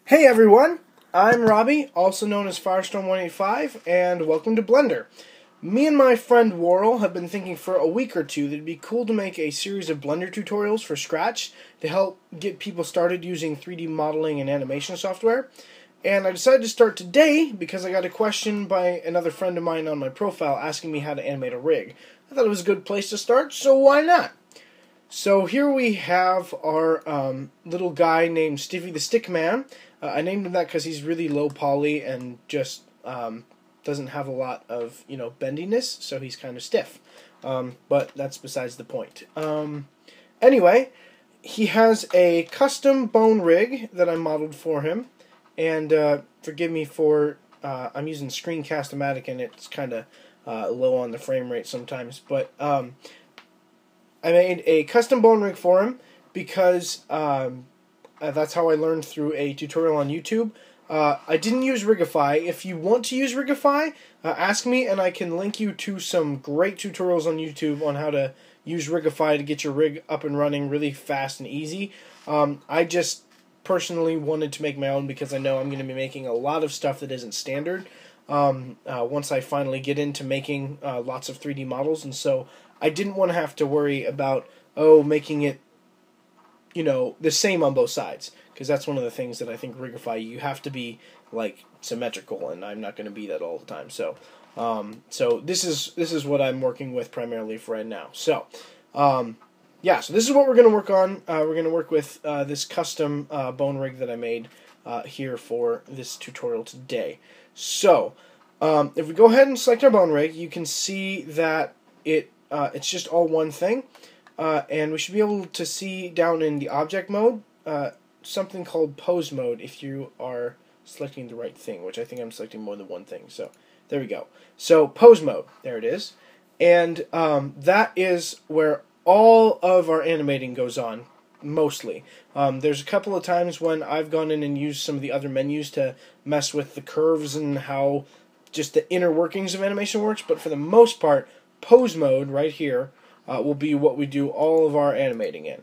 Hey everyone, I'm Robbie, also known as Firestorm185, and welcome to Blender. Me and my friend Woarel have been thinking for a week or two that it'd be cool to make a series of Blender tutorials for Scratch to help get people started using 3D modeling and animation software. And I decided to start today because I got a question by another friend of mine on my profile asking me how to animate a rig. I thought it was a good place to start, so why not? So here we have our little guy named Stiffy the Stickman. I named him that because he's really low poly and just doesn't have a lot of, bendiness, so he's kind of stiff. But that's besides the point. Anyway, he has a custom bone rig that I modeled for him, and forgive me for I'm using Screencast-O-Matic and it's kind of low on the frame rate sometimes, but I made a custom bone rig for him because that's how I learned through a tutorial on YouTube. I didn't use Rigify. If you want to use Rigify, ask me and I can link you to some great tutorials on YouTube on how to use Rigify to get your rig up and running really fast and easy. I just personally wanted to make my own because I know I'm going to be making a lot of stuff that isn't standard once I finally get into making lots of 3D models, and so I didn't want to have to worry about, making it the same on both sides, because that's one of the things that I think Rigify, you have to be like symmetrical, and I'm not going to be that all the time. So, so this is what I'm working with primarily for right now. So, yeah, so this is what we're going to work on. We're going to work with this custom bone rig that I made here for this tutorial today. So, if we go ahead and select our bone rig, you can see that it's just all one thing. And we should be able to see down in the object mode something called pose mode if you are selecting the right thing, which I think I'm selecting more than one thing. So there we go. So pose mode, there it is. And that is where all of our animating goes on, mostly. There's a couple of times when I've gone in and used some of the other menus to mess with the curves and how just the inner workings of animation works, but for the most part, pose mode right here will be what we do all of our animating in.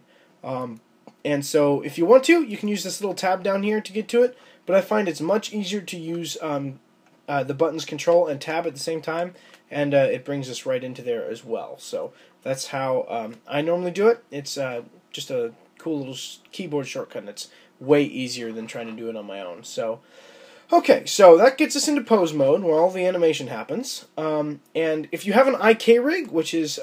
And so if you want to, you can use this little tab down here to get to it, but I find it's much easier to use the buttons Control and Tab at the same time, and it brings us right into there as well. So that's how I normally do it. It's just a cool little keyboard shortcut, and it's way easier than trying to do it on my own. So okay, so that gets us into pose mode, where all the animation happens. And if you have an IK rig, which is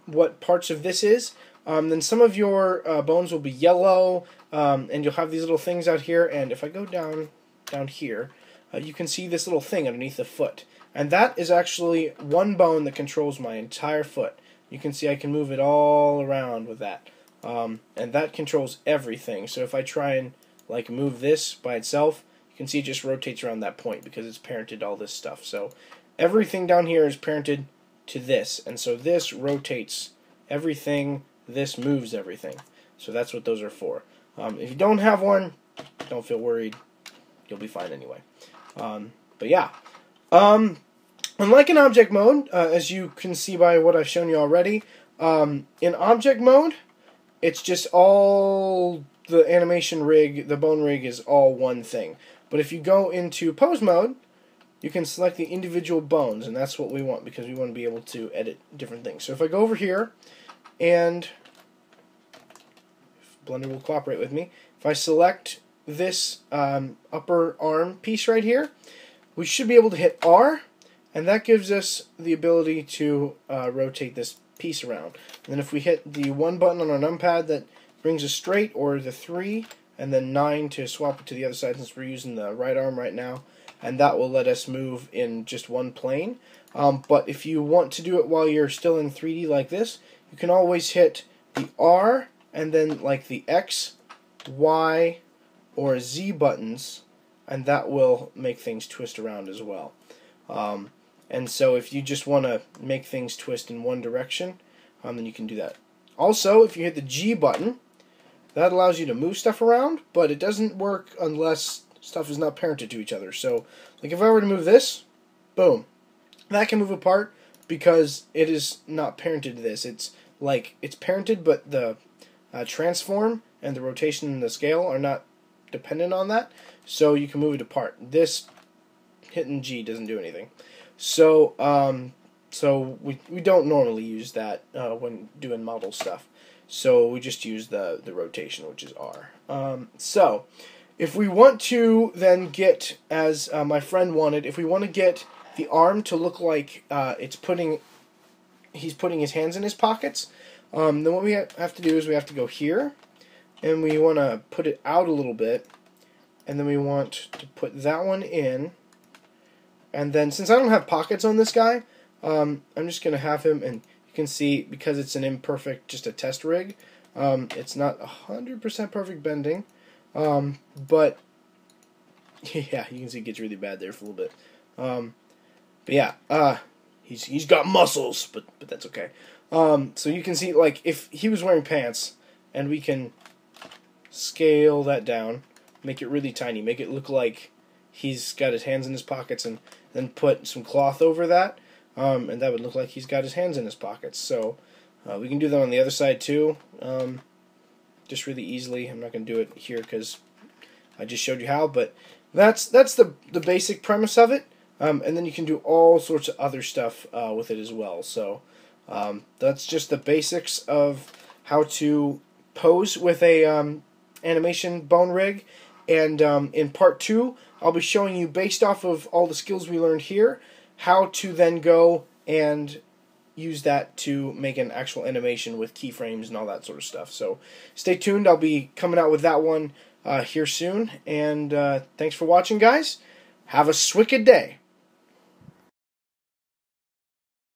what parts of this is, then some of your bones will be yellow, and you'll have these little things out here. And if I go down here, you can see this little thing underneath the foot. And that is actually one bone that controls my entire foot. You can see I can move it all around with that. And that controls everything. So if I try and move this by itself, you can see it just rotates around that point because it's parented all this stuff. So everything down here is parented to this, and so this rotates everything, this moves everything. So that's what those are for. If you don't have one, don't feel worried. You'll be fine anyway. But yeah. Unlike in object mode, as you can see by what I've shown you already, in object mode, it's just all the animation rig, the bone rig is all one thing. But if you go into pose mode, you can select the individual bones, and that's what we want because we want to be able to edit different things. So if I go over here, and if Blender will cooperate with me, if I select this upper arm piece right here, we should be able to hit R, and that gives us the ability to rotate this piece around. And then if we hit the one button on our numpad that brings us straight, or the 3, and then 9 to swap it to the other side since we're using the right arm right now, and that will let us move in just one plane. But if you want to do it while you're still in 3D like this, you can always hit the R and then the X, Y, or Z buttons, and that will make things twist around as well. And so if you just want to make things twist in one direction, then you can do that. Also, if you hit the G button, that allows you to move stuff around, but it doesn't work unless stuff is not parented to each other. So, if I were to move this, boom, that can move apart because it is not parented to this. It's parented, but the transform and the rotation and the scale are not dependent on that, so you can move it apart. This hitting G doesn't do anything. So we don't normally use that when doing model stuff. So we just use the rotation, which is R. So if we want to then get, as my friend wanted, if we want to get the arm to look like he's putting his hands in his pockets, then what we have to do is we have to go here, and we want to put it out a little bit, and then we want to put that one in, and then since I don't have pockets on this guy, I'm just going to have him, and you can see, because it's an imperfect, just a test rig, it's not 100% perfect bending, but yeah, you can see it gets really bad there for a little bit. But yeah, he's got muscles, but that's okay. So you can see, like, if he was wearing pants, and we can scale that down, make it really tiny, make it look like he's got his hands in his pockets, and then put some cloth over that, and that would look like he's got his hands in his pockets. So we can do that on the other side too, just really easily. I'm not going to do it here because I just showed you how, but that's the basic premise of it. And then you can do all sorts of other stuff with it as well. So that's just the basics of how to pose with a animation bone rig. And in part 2, I'll be showing you, based off of all the skills we learned here, how to then go and use that to make an actual animation with keyframes and all that sort of stuff. So stay tuned. I'll be coming out with that one here soon. And thanks for watching, guys. Have a swicked day.